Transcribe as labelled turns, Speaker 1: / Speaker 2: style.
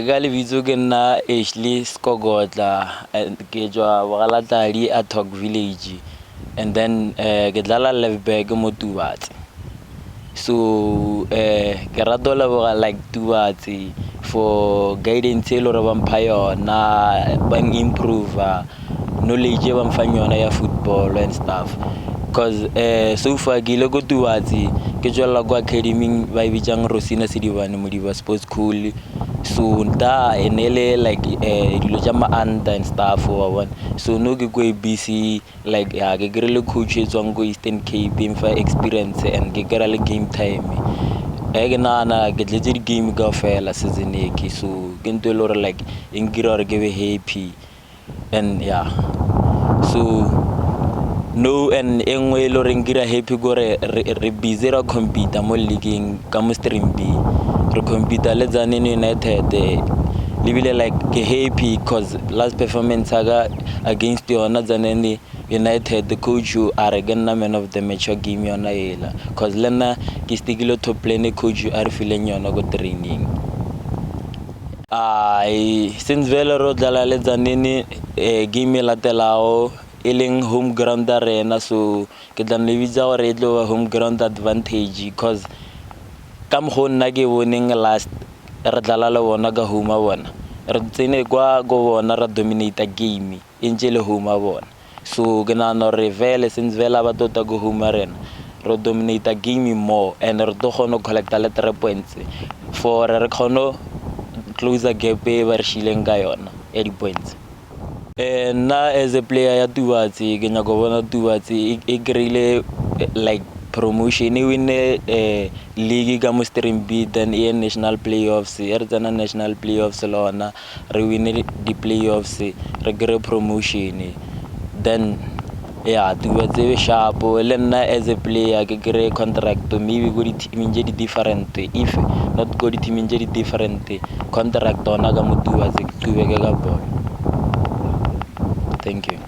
Speaker 1: Gali vitso ke nna Ashley Sekokotla ke jwa Bogalatadi at Talk Village, and then ke dlala left back mo Tubatse. So ke rata leboga like Tubatse for guidance e le gore ba mpha yona, bang improve knowledge e ba mfang yona ya football and stuff. Cause so far ke ile go Tubatse ke tswela go academy ba bitsang Rosina Sedibane Modiba Sports School. So nta enele like dilo tša ma-under and stuff wa bona. So no ke go busy like ke kry-ile coach e tswang go Eastern Cape mfa experience and ke kry-a le game time. Ke nagana ke tletse di-game kaofela season e ke, so ke ntho e le gore like e nkira gore ke be happy and yeah. So no, and e nngwe e le gore nkira happy gore re busy ra compete mo leagueng ka mo Stream B. Re compete le Tzaneen United lebile like ke happy cause last performance aga against yona Tzaneen United, the coach a re ke nna man of the match wa game yona ela, cause le nna ke stikile top lane coach a re fileng yona go training. Since vele ro dlala le Tzaneen game e latelago e leng home ground arena, so ke tla lebitsa gore e tlo home ground advantage cause ka mokgwa nna ke boneng last re dlala le bona ka home a bona, re tsene kwa go bona ra dominate game e ntse le home a bona. So ke nagana gore vele since vele ba tota go home arena re dominate game more and re to kgona go collecta le 3 points for re kgona close a gap e ba re shileng ka yona ya di-points. Nna as a player ya Tubatse ke nyaka bona Tubatse e kry-ile like promotion, e win league ka mo Stream B, then e national playoffs, e re tsena national playoffs le ona re win di playoffs re kry promotion. Then yeah, Tubatse be sharp le nna as a player ke kry contract maybe go di-team tše di different, if not go di-team tše di different contract ona ka mo Tubatse ke qhubeke ka ball. Thank you.